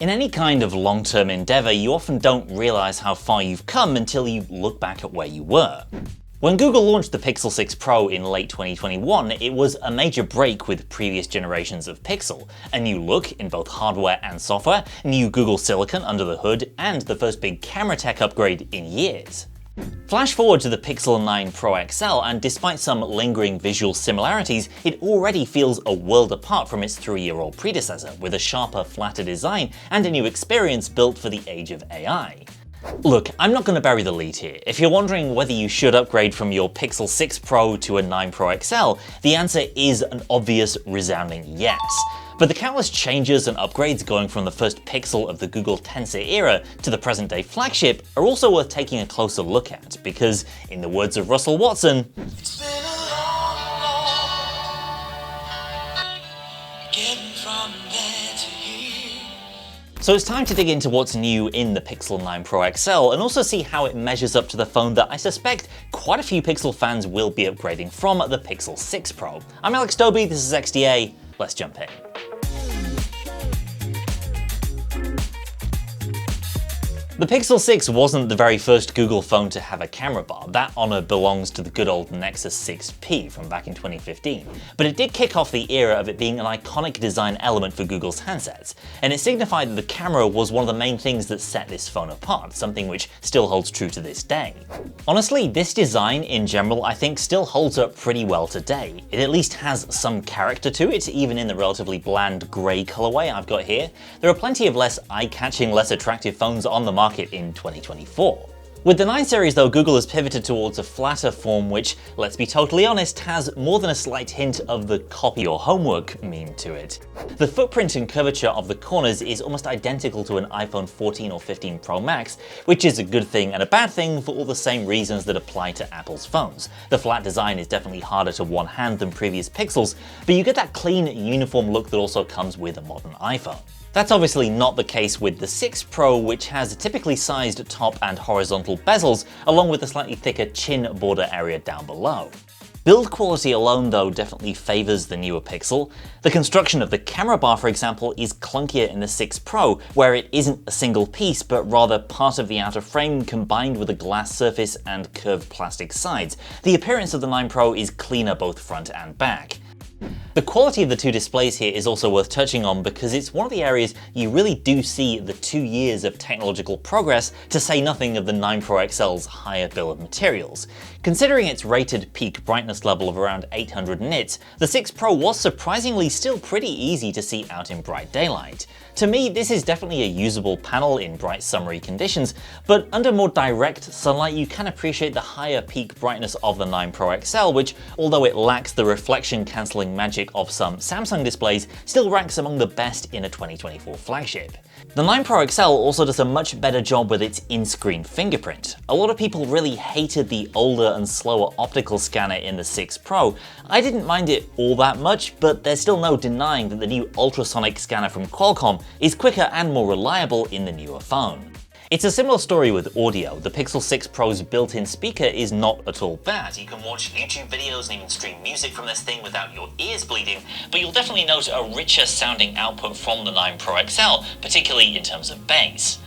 In any kind of long-term endeavor, you often don't realize how far you've come until you look back at where you were. When Google launched the Pixel 6 Pro in late 2021, it was a major break with previous generations of Pixel. A new look in both hardware and software, new Google Silicon under the hood, and the first big camera tech upgrade in years. Flash forward to the Pixel 9 Pro XL, and despite some lingering visual similarities, it already feels a world apart from its 3-year-old predecessor, with a sharper, flatter design and a new experience built for the age of AI. Look, I'm not going to bury the lead here. If you're wondering whether you should upgrade from your Pixel 6 Pro to a 9 Pro XL, the answer is an obvious, resounding yes. But the countless changes and upgrades going from the first Pixel of the Google Tensor era to the present-day flagship are also worth taking a closer look at, because, in the words of Russell Watson, "It's been a long getting from there to here." So it's time to dig into what's new in the Pixel 9 Pro XL and also see how it measures up to the phone that I suspect quite a few Pixel fans will be upgrading from the Pixel 6 Pro. I'm Alex Doby, this is XDA, let's jump in. The Pixel 6 wasn't the very first Google phone to have a camera bar. That honor belongs to the good old Nexus 6P from back in 2015. But it did kick off the era of it being an iconic design element for Google's handsets, and it signified that the camera was one of the main things that set this phone apart, something which still holds true to this day. Honestly, this design in general I think still holds up pretty well today. It at least has some character to it, even in the relatively bland grey colorway I've got here. There are plenty of less eye-catching, less attractive phones on the market in 2024. With the 9 series though, Google has pivoted towards a flatter form which, let's be totally honest, has more than a slight hint of the copy your homework meme to it. The footprint and curvature of the corners is almost identical to an iPhone 14 or 15 Pro Max, which is a good thing and a bad thing for all the same reasons that apply to Apple's phones. The flat design is definitely harder to one-hand than previous Pixels, but you get that clean, uniform look that also comes with a modern iPhone. That's obviously not the case with the 6 Pro, which has a typically sized top and horizontal bezels, along with a slightly thicker chin border area down below. Build quality alone though definitely favors the newer Pixel. The construction of the camera bar, for example, is clunkier in the 6 Pro, where it isn't a single piece, but rather part of the outer frame combined with a glass surface and curved plastic sides. The appearance of the 9 Pro is cleaner both front and back. The quality of the two displays here is also worth touching on because it's one of the areas you really do see the 2 years of technological progress, to say nothing of the 9 Pro XL's higher bill of materials. Considering its rated peak brightness level of around 800 nits, the 6 Pro was surprisingly still pretty easy to see out in bright daylight. To me, this is definitely a usable panel in bright summery conditions, but under more direct sunlight you can appreciate the higher peak brightness of the 9 Pro XL, which, although it lacks the reflection cancelling magic of some Samsung displays, still ranks among the best in a 2024 flagship. The 9 Pro XL also does a much better job with its in-screen fingerprint. A lot of people really hated the older and slower optical scanner in the 6 Pro. I didn't mind it all that much, but there's still no denying that the new ultrasonic scanner from Qualcomm is quicker and more reliable in the newer phone. It's a similar story with audio. The Pixel 6 Pro's built-in speaker is not at all bad. You can watch YouTube videos and even stream music from this thing without your ears bleeding, but you'll definitely note a richer sounding output from the 9 Pro XL, particularly in terms of bass.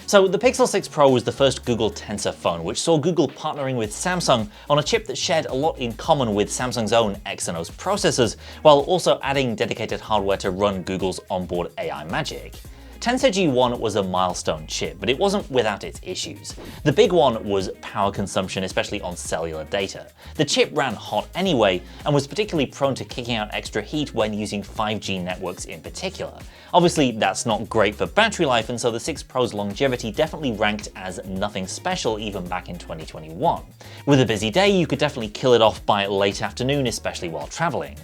So the Pixel 6 Pro was the first Google Tensor phone, which saw Google partnering with Samsung on a chip that shared a lot in common with Samsung's own Exynos processors, while also adding dedicated hardware to run Google's onboard AI magic. Tensor G1 was a milestone chip, but it wasn't without its issues. The big one was power consumption, especially on cellular data. The chip ran hot anyway, and was particularly prone to kicking out extra heat when using 5G networks in particular. Obviously, that's not great for battery life, and so the 6 Pro's longevity definitely ranked as nothing special even back in 2021. With a busy day, you could definitely kill it off by late afternoon, especially while traveling.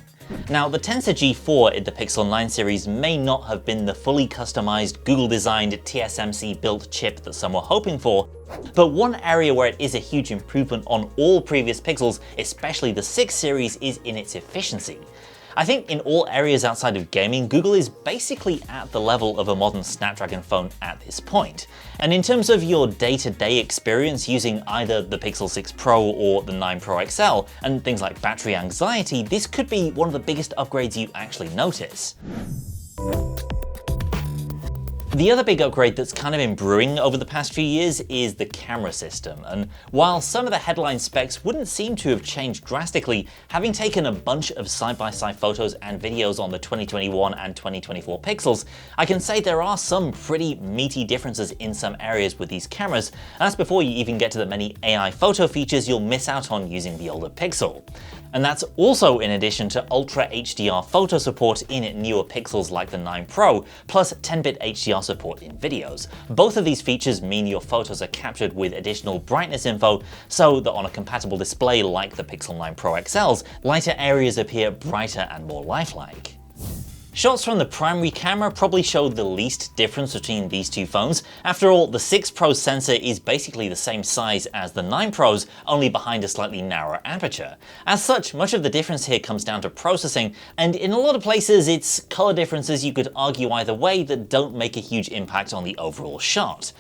Now, the Tensor G4 in the Pixel 9 series may not have been the fully customized, Google-designed, TSMC-built chip that some were hoping for, but one area where it is a huge improvement on all previous Pixels, especially the 6 series, is in its efficiency. I think in all areas outside of gaming, Google is basically at the level of a modern Snapdragon phone at this point. And in terms of your day-to-day experience using either the Pixel 6 Pro or the 9 Pro XL, and things like battery anxiety, this could be one of the biggest upgrades you actually notice. The other big upgrade that's kind of been brewing over the past few years is the camera system, and while some of the headline specs wouldn't seem to have changed drastically, having taken a bunch of side-by-side photos and videos on the 2021 and 2024 Pixels, I can say there are some pretty meaty differences in some areas with these cameras, and that's before you even get to the many AI photo features you'll miss out on using the older Pixel. And that's also in addition to Ultra HDR photo support in newer Pixels like the 9 Pro, plus 10-bit HDR support in videos. Both of these features mean your photos are captured with additional brightness info, so that on a compatible display like the Pixel 9 Pro XL's, lighter areas appear brighter and more lifelike. Shots from the primary camera probably showed the least difference between these two phones. After all, the 6 Pro's sensor is basically the same size as the 9 Pro's, only behind a slightly narrower aperture. As such, much of the difference here comes down to processing, and in a lot of places it's color differences you could argue either way that don't make a huge impact on the overall shot.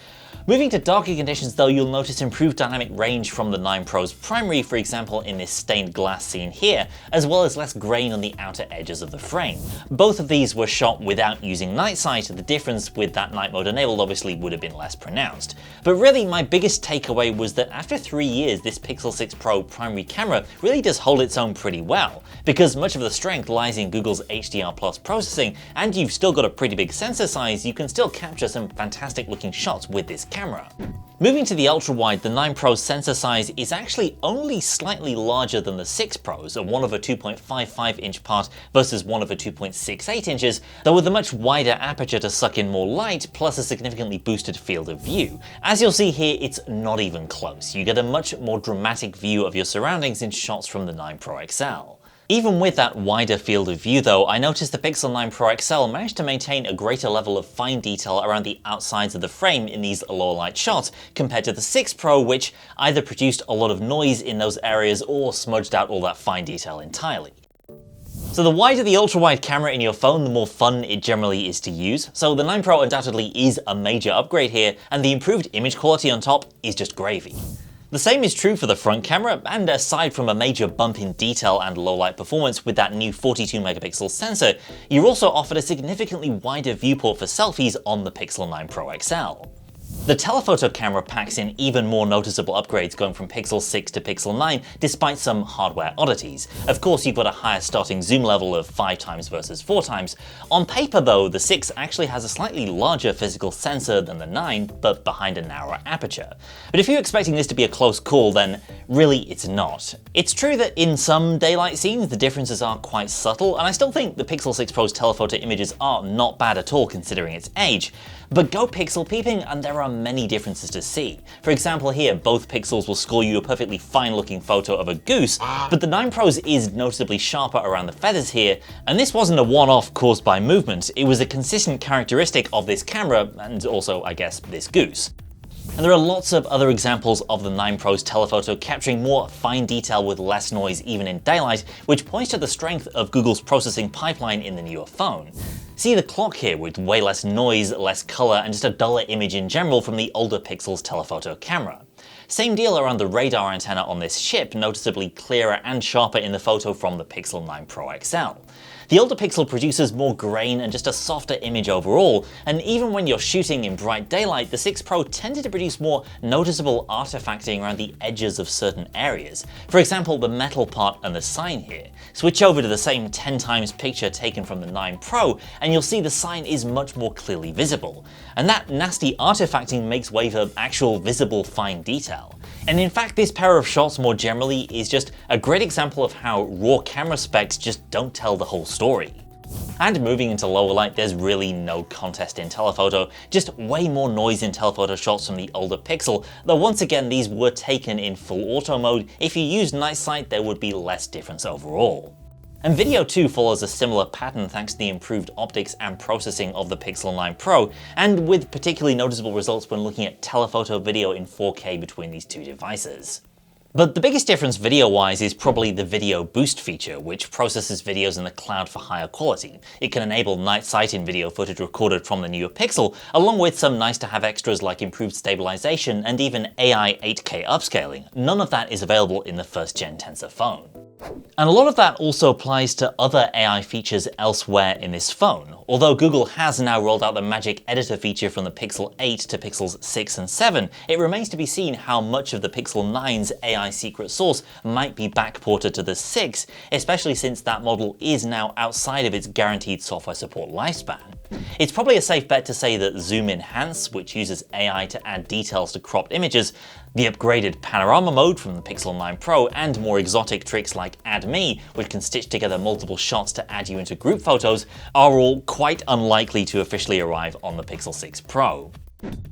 Moving to darker conditions though, you'll notice improved dynamic range from the 9 Pro's primary, for example in this stained glass scene here, as well as less grain on the outer edges of the frame. Both of these were shot without using night sight. The difference with that night mode enabled obviously would have been less pronounced. But really my biggest takeaway was that after 3 years this Pixel 6 Pro primary camera really does hold its own pretty well, because much of the strength lies in Google's HDR Plus processing, and you've still got a pretty big sensor size, you can still capture some fantastic looking shots with this camera. Moving to the ultra-wide, the 9 Pro's sensor size is actually only slightly larger than the 6 Pro's, a 1/2.55 inch part versus 1/2.68 inches, though with a much wider aperture to suck in more light, plus a significantly boosted field of view. As you'll see here, it's not even close. You get a much more dramatic view of your surroundings in shots from the 9 Pro XL. Even with that wider field of view though, I noticed the Pixel 9 Pro XL managed to maintain a greater level of fine detail around the outsides of the frame in these lower light shots compared to the 6 Pro, which either produced a lot of noise in those areas or smudged out all that fine detail entirely. So the wider the ultra-wide camera in your phone, the more fun it generally is to use, so the 9 Pro undoubtedly is a major upgrade here, and the improved image quality on top is just gravy. The same is true for the front camera, and aside from a major bump in detail and low light performance with that new 42 megapixel sensor, you're also offered a significantly wider viewport for selfies on the Pixel 9 Pro XL. The telephoto camera packs in even more noticeable upgrades going from Pixel 6 to Pixel 9 despite some hardware oddities. Of course you've got a higher starting zoom level of 5 times versus 4 times. On paper though, the 6 actually has a slightly larger physical sensor than the 9, but behind a narrower aperture. But if you're expecting this to be a close call, then really it's not. It's true that in some daylight scenes the differences are quite subtle, and I still think the Pixel 6 Pro's telephoto images are not bad at all considering its age. But go pixel peeping and there are many differences to see. For example here, both Pixels will score you a perfectly fine looking photo of a goose, but the 9 Pro's is noticeably sharper around the feathers here, and this wasn't a one-off caused by movement, it was a consistent characteristic of this camera, and also, I guess, this goose. And there are lots of other examples of the 9 Pro's telephoto capturing more fine detail with less noise even in daylight, which points to the strength of Google's processing pipeline in the newer phone. See the clock here with way less noise, less color, and just a duller image in general from the older Pixel's telephoto camera. Same deal around the radar antenna on this ship, noticeably clearer and sharper in the photo from the Pixel 9 Pro XL. The older Pixel produces more grain and just a softer image overall, and even when you're shooting in bright daylight, the 6 Pro tended to produce more noticeable artifacting around the edges of certain areas. For example, the metal part and the sign here. Switch over to the same 10 times picture taken from the 9 Pro, and you'll see the sign is much more clearly visible. And that nasty artifacting makes way for actual visible fine detail. And in fact, this pair of shots more generally is just a great example of how raw camera specs just don't tell the whole story. And moving into lower light, there's really no contest in telephoto, just way more noise in telephoto shots from the older Pixel, though once again these were taken in full auto mode. If you use night sight, there would be less difference overall. And video too follows a similar pattern thanks to the improved optics and processing of the Pixel 9 Pro, and with particularly noticeable results when looking at telephoto video in 4K between these two devices. But the biggest difference video-wise is probably the video boost feature, which processes videos in the cloud for higher quality. It can enable night sight in video footage recorded from the newer Pixel, along with some nice to have extras like improved stabilization and even AI 8K upscaling. None of that is available in the first gen Tensor phone. And a lot of that also applies to other AI features elsewhere in this phone. Although Google has now rolled out the Magic Editor feature from the Pixel 8 to Pixels 6 and 7, it remains to be seen how much of the Pixel 9's AI secret sauce might be backported to the 6, especially since that model is now outside of its guaranteed software support lifespan. It's probably a safe bet to say that Zoom Enhance, which uses AI to add details to cropped images, the upgraded panorama mode from the Pixel 9 Pro, and more exotic tricks like Add Me, which can stitch together multiple shots to add you into group photos, are all quite unlikely to officially arrive on the Pixel 6 Pro.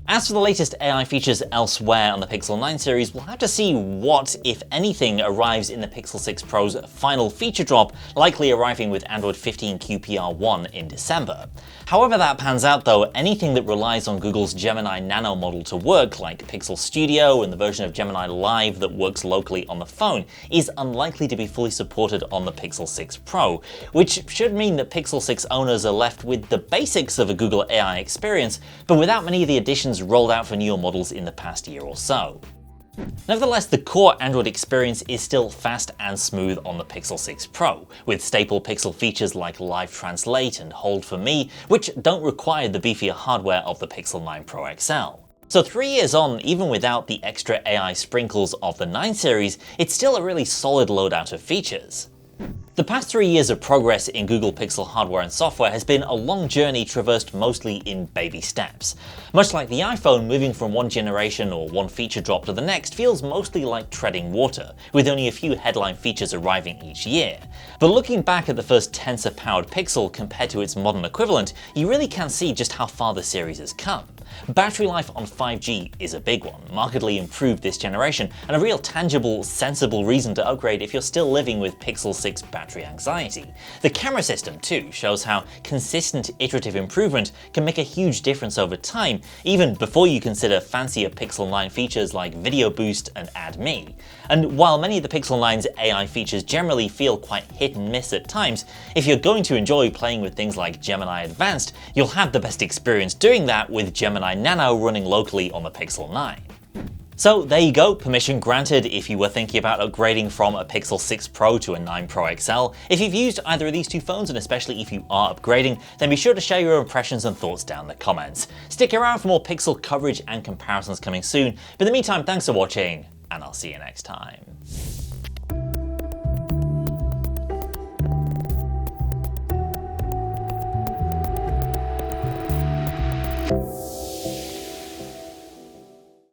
As for the latest AI features elsewhere on the Pixel 9 series, we'll have to see what, if anything, arrives in the Pixel 6 Pro's final feature drop, likely arriving with Android 15 QPR1 in December. However that pans out though, anything that relies on Google's Gemini Nano model to work, like Pixel Studio and the version of Gemini Live that works locally on the phone, is unlikely to be fully supported on the Pixel 6 Pro, which should mean that Pixel 6 owners are left with the basics of a Google AI experience, but without many of the additions rolled out for newer models in the past year or so. Nevertheless, the core Android experience is still fast and smooth on the Pixel 6 Pro, with staple Pixel features like Live Translate and Hold for Me, which don't require the beefier hardware of the Pixel 9 Pro XL. So 3 years on, even without the extra AI sprinkles of the 9 series, it's still a really solid loadout of features. The past 3 years of progress in Google Pixel hardware and software has been a long journey traversed mostly in baby steps. Much like the iPhone, moving from one generation or one feature drop to the next feels mostly like treading water, with only a few headline features arriving each year. But looking back at the first Tensor-powered Pixel compared to its modern equivalent, you really can see just how far the series has come. Battery life on 5G is a big one, markedly improved this generation, and a real tangible, sensible reason to upgrade if you're still living with Pixel 6 battery anxiety. The camera system, too, shows how consistent iterative improvement can make a huge difference over time, even before you consider fancier Pixel 9 features like Video Boost and Add Me. And while many of the Pixel 9's AI features generally feel quite hit and miss at times, if you're going to enjoy playing with things like Gemini Advanced, you'll have the best experience doing that with Gemini Nano running locally on the Pixel 9. So there you go, permission granted if you were thinking about upgrading from a Pixel 6 Pro to a 9 Pro XL. If you've used either of these two phones, and especially if you are upgrading, then be sure to share your impressions and thoughts down in the comments. Stick around for more Pixel coverage and comparisons coming soon, but in the meantime, thanks for watching, and I'll see you next time.